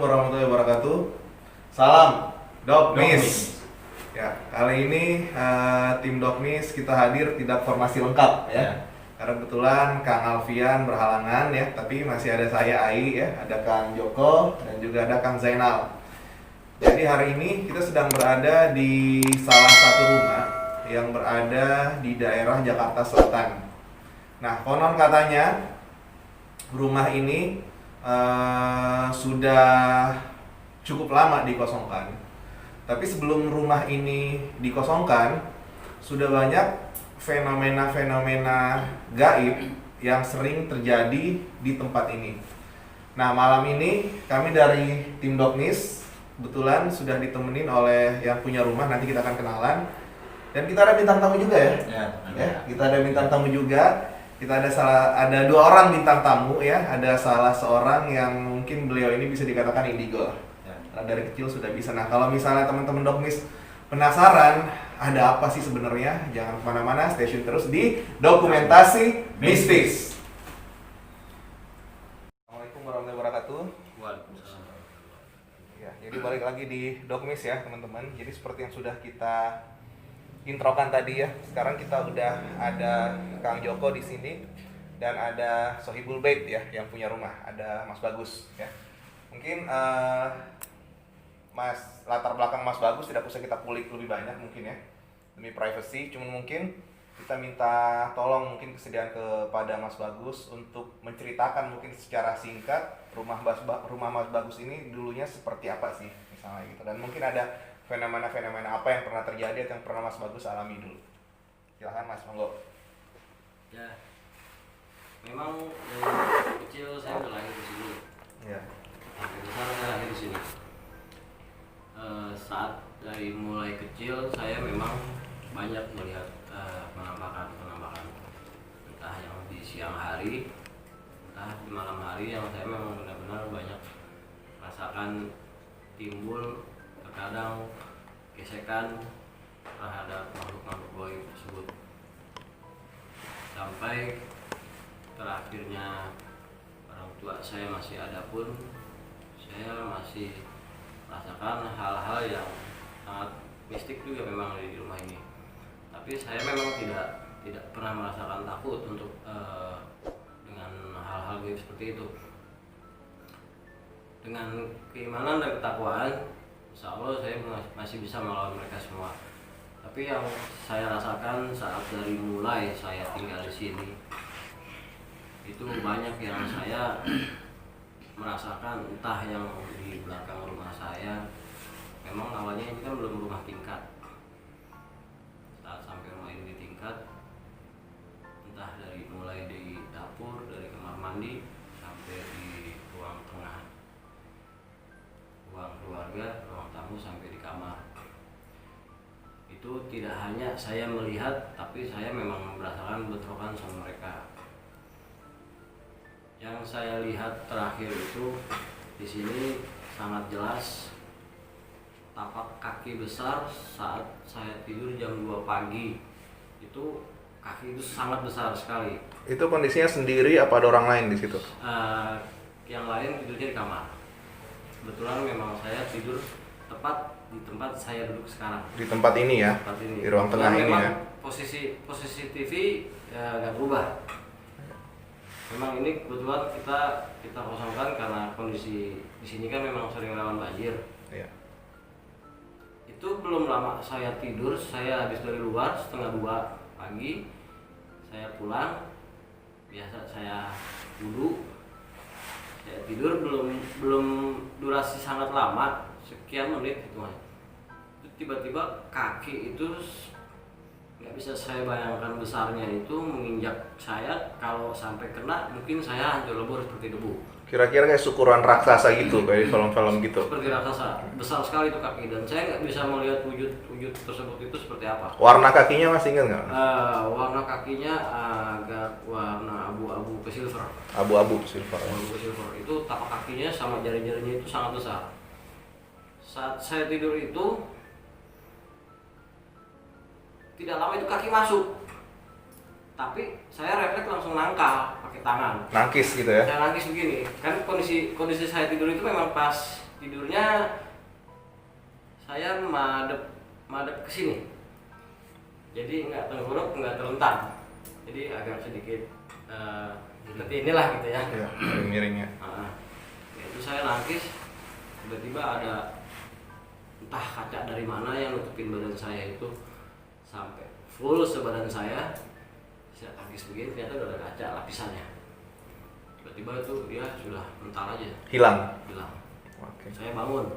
warahmatullahi wabarakatuh. Salam Dokmis. Ya, kali ini tim Dokmis kita hadir tidak formasi lengkap ya. Karena kebetulan Kang Alfian berhalangan ya, tapi masih ada saya Ai ya, ada Kang Joko dan juga ada Kang Zainal. Jadi hari ini kita sedang berada di salah satu rumah yang berada di daerah Jakarta Selatan. Nah, konon katanya rumah ini sudah cukup lama dikosongkan. Tapi sebelum rumah ini dikosongkan, sudah banyak fenomena-fenomena gaib yang sering terjadi di tempat ini. Nah, malam ini kami dari tim Doknis kebetulan sudah ditemenin oleh yang punya rumah, nanti kita akan kenalan. Dan kita ada bintang tamu juga ya? Kita ada bintang tamu juga. Kita ada dua orang bintang tamu ya, ada salah seorang yang mungkin beliau ini bisa dikatakan indigo ya. Karena dari kecil sudah bisa. Nah, kalau misalnya teman-teman Dokmis penasaran ada apa sih sebenarnya, jangan kemana-mana, stay tune terus di Dokumentasi Mistis. Assalamualaikum warahmatullahi wabarakatuh. Waalaikumsalam. Ya, jadi balik lagi di Dokmis ya teman-teman. Jadi seperti yang sudah kita introkan tadi ya. Sekarang kita udah ada Kang Joko di sini dan ada Sohibul Bait ya yang punya rumah, ada Mas Bagus ya. Mungkin Mas latar belakang Mas Bagus tidak usah kita kulik lebih banyak mungkin ya demi privacy. Cuman mungkin kita minta tolong mungkin kesediaan kepada Mas Bagus untuk menceritakan mungkin secara singkat rumah Mas Bagus ini dulunya seperti apa sih misalnya gitu, dan mungkin ada fenomena-fenomena apa yang pernah terjadi atau yang pernah Mas Bagus alami dulu. Silakan Mas, monggo. Ya, memang dari kecil saya udah lahir di sini. Ya. Sampai besar saya lahir di sini. Saat dari mulai kecil saya memang banyak melihat penampakan, entah yang di siang hari, entah di malam hari, yang saya memang benar-benar banyak merasakan timbul terkadang gesekan terhadap makhluk-makhluk goib tersebut, sampai terakhirnya orang tua saya masih ada pun saya masih merasakan hal-hal yang sangat mistik juga memang di rumah ini. Tapi saya memang tidak pernah merasakan takut untuk dengan hal-hal goib seperti itu. Dengan keimanan dan ketakwaan, insya Allah saya masih bisa melawan mereka semua. Tapi yang saya rasakan saat dari mulai saya tinggal di sini, itu banyak yang saya merasakan, entah yang di belakang rumah saya. Memang awalnya ini kan belum rumah tingkat. Saat sampai rumah ini di tingkat, entah dari mulai di dapur, dari kamar mandi sampai di ruang tengah, ruang keluarga, ruang tamu sampai di kamar. Itu tidak hanya saya melihat, tapi saya memang merasakan bentrokan sama mereka. Yang saya lihat terakhir itu di sini sangat jelas tapak kaki besar saat saya tidur jam 2 pagi. Itu kaki itu sangat besar sekali. Itu kondisinya sendiri apa ada orang lain di situ? Yang lain tidurnya di kamar. Kebetulan memang saya tidur tepat di tempat saya duduk sekarang. Di tempat ini ya? Tempat ini. Di ruang tengah ini ya? Posisi TV ya nggak berubah. Memang ini kebetulan kita kosongkan karena kondisi di sini kan memang sering rawan banjir. Iya. Itu belum lama saya tidur, saya habis dari luar setengah 2 pagi, saya pulang, biasa saya wudhu, saya tidur belum durasi sangat lama, sekian menit gitu mas. Tiba-tiba kaki itu nggak bisa saya bayangkan besarnya, itu menginjak saya. Kalau sampai kena mungkin saya hancur lebur seperti debu. Kira-kira kayak syukuran raksasa gitu, kayak di film-film gitu. Seperti raksasa, besar sekali itu kaki, dan saya nggak bisa melihat wujud tersebut itu seperti apa. Warna kakinya masih ingat nggak? Warna kakinya agak warna abu-abu ke silver. Abu-abu silver. Abu silver. Itu tapak kakinya sama jari-jarinya itu sangat besar. Saat saya tidur itu tidak lama itu kaki masuk, tapi saya refleks langsung nangkal pakai tangan. Nangkis gitu ya? Saya nangkis begini, kan kondisi saya tidur itu memang pas tidurnya saya madep ke sini. Jadi nggak tengkurap, nggak terlentang. Jadi agak sedikit seperti inilah gitu ya. Iya, miring-miringnya. Ya itu saya nangkis, tiba-tiba ada entah kaca dari mana yang nutupin badan saya itu sampai full sebadan saya. Saya tangkis begini, ternyata udah ada kaca lapisannya. Tiba-tiba itu dia sudah mental aja. Hilang. Oke. Saya bangun.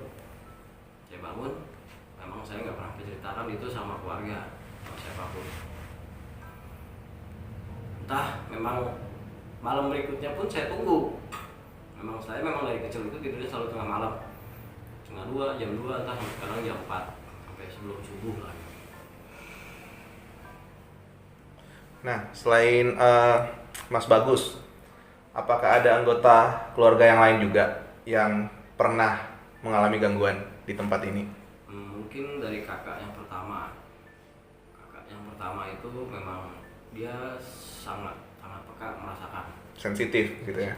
Memang saya nggak pernah menceritakan itu sama keluarga, sama siapapun. Entah, memang malam berikutnya pun saya tunggu. Saya memang dari kecil itu tidurnya selalu tengah malam, setengah 2, jam 2, entah kadang jam 4 sampai sebelum subuh lah. Nah, selain Mas Bagus, apakah ada anggota keluarga yang lain juga yang pernah mengalami gangguan di tempat ini? Mungkin dari kakak yang pertama. Kakak yang pertama itu memang dia sangat peka merasakan. Sensitif gitu ya?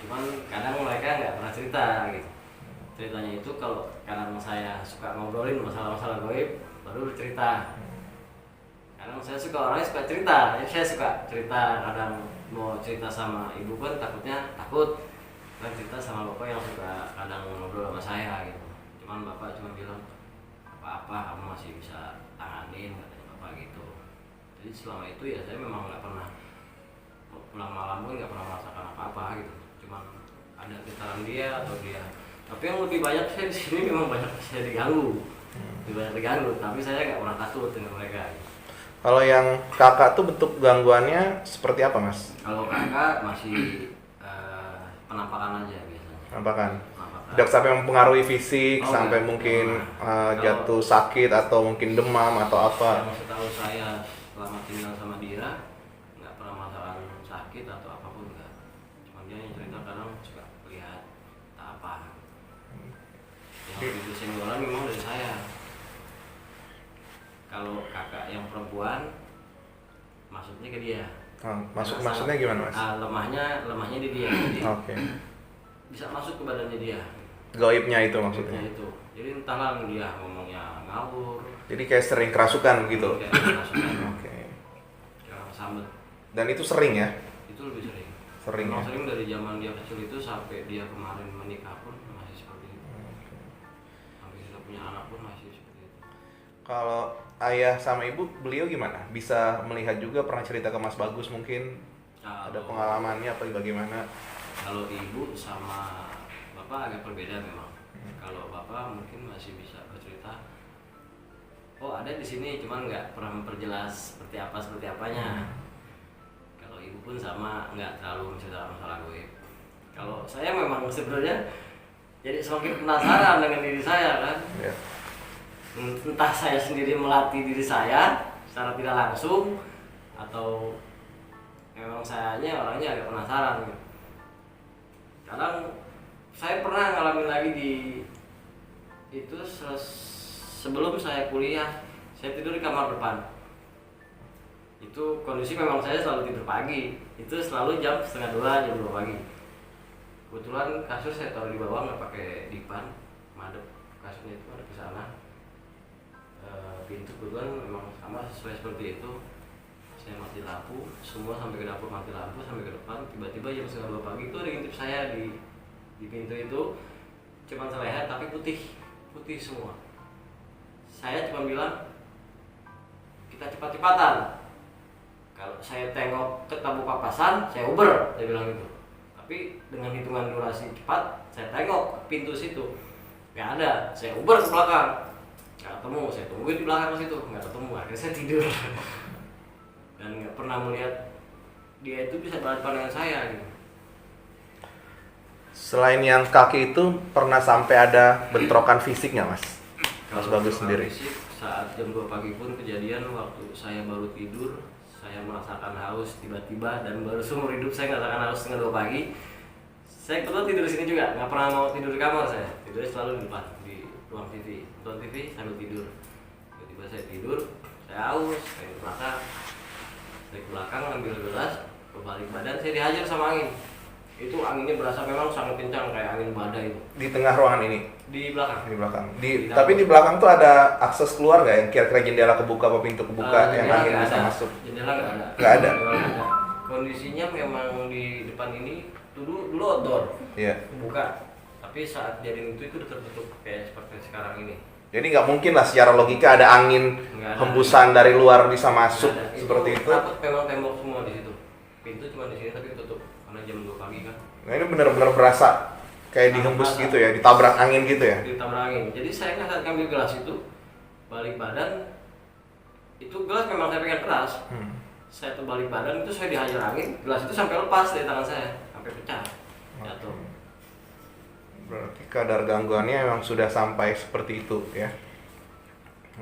Cuman kadang mereka nggak pernah cerita gitu. Ceritanya itu kalau kadang saya suka ngobrolin masalah-masalah goib, baru cerita. Kadang saya orangnya suka cerita, saya suka cerita. Kadang mau cerita sama ibu pun takutnya takut. Kadang cerita sama bapak yang suka kadang ngobrol sama saya gitu. Cuman bapak cuma bilang apa-apa kamu masih bisa tanganin, katanya bapak gitu. Jadi selama itu ya saya memang nggak pernah pulang malam pun nggak pernah merasakan apa-apa gitu. Cuman ada getaran dia atau dia. Tapi yang lebih banyak saya di sini memang banyak saya diganggu, tapi saya nggak pernah takut dengan mereka. Kalau yang kakak tuh bentuk gangguannya seperti apa, Mas? Kalau kakak masih penampakan aja biasanya. Penampakan. Tidak sampai mempengaruhi fisik, sampai mungkin jatuh sakit atau mungkin demam atau apa? Yang setahu saya selama tinggal sama dia nggak pernah merasakan sakit atau apapun nggak. Cuma dia yang cerita kadang suka lihat tak apa. Yang itu senggolan memang dari saya. Kalau kakak yang perempuan maksudnya ke dia. Maksudnya gimana, Mas? Lemahnya di dia. Oke. Bisa masuk ke badannya dia. Gaibnya itu maksudnya. Itu. Jadi entahlah dia ngomongnya ngawur. Jadi kayak sering kerasukan gitu. Kayak kerasukan. Oke. Kayak sambet. Dan itu sering ya? Itu lebih sering. Sering ya? Sering dari zaman dia kecil itu sampai dia kemarin menikah pun masih seperti itu. Sampai sudah punya anak pun masih seperti itu. Kalau ayah sama ibu, beliau gimana? Bisa melihat juga, pernah cerita ke Mas Bagus mungkin? Ada pengalamannya apa bagaimana? Kalau ibu sama bapak agak berbeda memang. Kalau bapak mungkin masih bisa bercerita. Oh ada di sini, cuman nggak pernah memperjelas seperti apanya. Kalau ibu pun sama, nggak terlalu menceritakan masalah goib. Kalau saya memang sebenarnya jadi semakin penasaran dengan diri saya kan. Ya. Entah saya sendiri melatih diri saya secara tidak langsung atau memang sayanya orangnya agak penasaran gitu. Kadang saya pernah ngalamin lagi di itu sebelum saya kuliah, saya tidur di kamar depan. Itu kondisi memang saya selalu tidur pagi, itu selalu jam 1:30, jam 2 pagi. Kebetulan kasur saya taruh di bawah, nggak pakai dipan, madep kasurnya itu ada ke sana. Pintu kebetulan memang sama sesuai seperti itu. Saya mati lampu, semua sampai ke dapur mati lampu sampai ke depan. Tiba-tiba jam 1:30 pagi itu ada ngintip saya di pintu itu, cuma seleher tapi putih semua. Saya cuma bilang kita cepat-cepatan. Kalau saya tengok ketemu papasan, saya uber, saya bilang gitu. Tapi dengan hitungan durasi cepat, saya tengok pintu situ, nggak ada, saya uber ke belakang. Nggak ketemu, saya tungguin di belakang situ, nggak ketemu, akhirnya saya tidur. Dan nggak pernah melihat dia itu bisa berhadapan dengan saya gitu. Selain yang kaki itu, pernah sampai ada bentrokan fisik nggak, Mas? Mas Bagus sendiri. Fisik, saat jam 2 pagi pun kejadian waktu saya baru tidur, saya merasakan haus tiba-tiba dan baru seumur hidup saya merasakan haus setengah 2 pagi. Saya kebetulan tidur di sini juga, nggak pernah mau tidur di kamar saya, tidurnya selalu di depan, di ruang TV, nonton TV sambil tidur. Tiba-tiba saya tidur, saya haus, saya ke belakang, ngambil gelas, kebalik badan, saya dihajar sama angin. itu anginnya berasa memang sangat kencang kayak angin badai itu Di tengah ruangan ini, di belakang. di belakang. Di Tapi di belakang tuh ada akses keluar nggak yang kira-kira jendela kebuka atau pintu kebuka yang Jendela angin nggak bisa ada. masuk? Jendela nggak ada. Nggak ada. Memang nggak ada. Kondisinya memang di depan ini dulu outdoor, Iya. buka. Tapi saat jadiin itu tertutup kayak seperti sekarang ini. Jadi nggak mungkin lah secara logika ada angin Nggak ada. hembusan dari luar bisa masuk Nggak ada. seperti itu. Takut memang tembok semua di situ. Pintu cuma di sini tapi tutup karena jam 2 pagi kan. Nah ini benar-benar berasa kayak dihembus Berasa. gitu ya, ditabrak angin gitu ya. Ditabrak angin. Jadi saya kan saat ngambil gelas itu balik badan itu gelas memang saya pegang keras. Saya terbalik badan itu saya dihajar angin, gelas itu sampai lepas dari tangan saya, sampai pecah. Jatuh. Berarti kadar gangguannya memang sudah sampai seperti itu ya.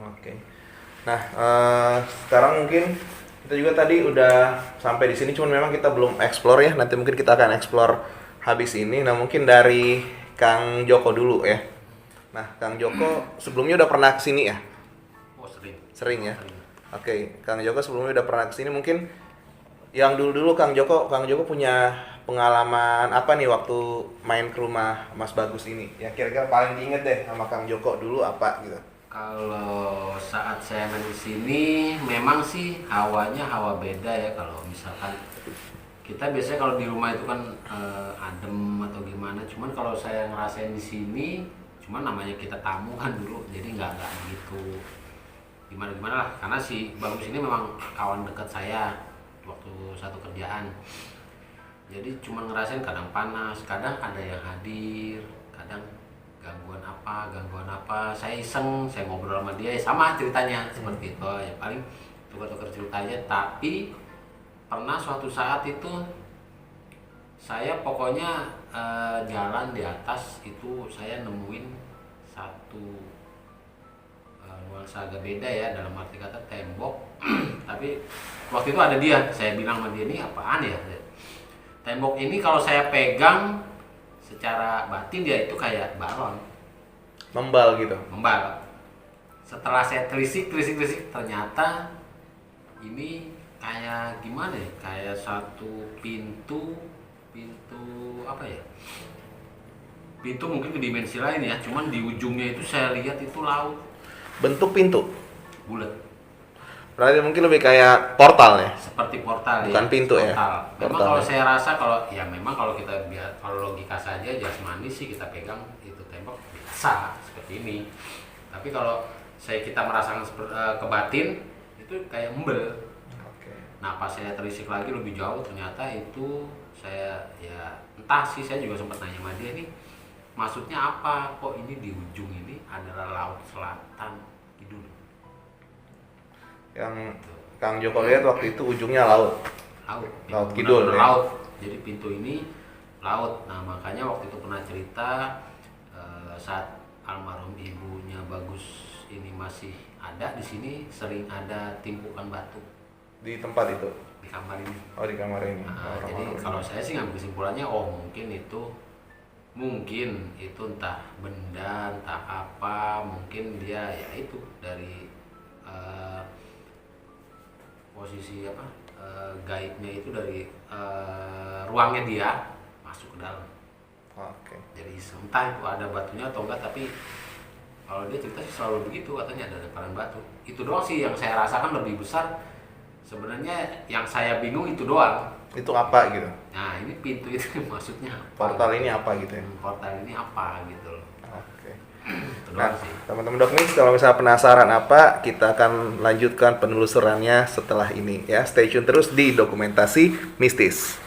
Oke. Nah, sekarang mungkin kita juga tadi udah sampai di sini, cuman memang kita belum explore ya. Nanti mungkin kita akan explore habis ini. Nah, mungkin dari Kang Joko dulu ya. Nah, Kang Joko sebelumnya udah pernah kesini ya? Oh sering. Sering ya? Sering. Oke, Kang Joko sebelumnya udah pernah kesini. Mungkin yang dulu-dulu Kang Joko punya pengalaman apa nih waktu main ke rumah Mas Bagus ini? Yang kira-kira paling diinget deh sama Kang Joko dulu apa gitu? Kalau saat saya main di sini, memang sih hawanya hawa beda ya. Kalau misalkan kita biasanya kalau di rumah itu kan adem atau gimana. Cuman kalau saya ngerasain di sini, cuman namanya kita tamu kan dulu, jadi nggak begitu gimana lah. Karena si Bagus ini memang kawan dekat saya waktu satu kerjaan. Jadi cuman ngerasain kadang panas, kadang ada yang hadir, kadang gangguan apa, saya iseng, saya ngobrol sama dia, sama ceritanya seperti itu ya, paling tukar-tukar ceritanya. Tapi pernah suatu saat itu saya pokoknya jalan di atas itu saya nemuin satu nuansa agak beda ya, dalam arti kata tembok tapi waktu itu ada dia, saya bilang sama dia, ini apaan ya tembok ini, kalau saya pegang secara batin dia itu kayak balon Membal gitu. membal. Setelah saya telisik ternyata ini kayak gimana ya, kayak satu pintu apa ya, pintu mungkin ke dimensi lain ya, cuman di ujungnya itu saya lihat itu laut Bentuk pintu. bulat Berarti mungkin lebih kayak portal ya. seperti portal. Bukan ya, pintu ya? portal. Memang Portal kalau ya. saya rasa kalau kita kalau logika saja jasmani sih kita pegang itu tembok biasa seperti ini. Tapi kalau kita merasakan ke batin itu kayak embel. Oke. Nah pas saya terisik lagi lebih jauh ternyata itu saya ya entah sih, saya juga sempat nanya sama dia nih maksudnya apa, kok ini di ujung ini adalah laut selatan kidul. Yang Kang Joko lihat waktu itu ujungnya laut. Laut kidul, ya? Laut. Jadi pintu ini laut. Nah makanya waktu itu pernah cerita saat almarhum ibunya Bagus ini masih ada di sini, sering ada timpukan batu Di tempat itu. di kamar ini. Oh, di kamar ini. Nah, Oh, jadi rumah. kalau saya sih ngambil kesimpulannya, mungkin itu entah benda, entah apa, mungkin dia ya itu dari posisi apa gaibnya itu dari ruangnya dia masuk ke dalam. Oke. Jadi entah itu ada batunya atau enggak, tapi kalau dia cerita sih selalu begitu, katanya ada lemparan batu. Itu doang sih yang saya rasakan lebih besar. Sebenarnya yang saya bingung itu doang. Itu apa gitu? Nah ini pintu itu maksudnya apa? Portal ini apa gitu ya? Portal ini apa gitu loh. Oke. Itu Nah, doang sih. teman-teman Doknis, kalau misalnya penasaran apa, kita akan lanjutkan penelusurannya setelah ini ya. Stay tune terus di Dokumentasi Mistis.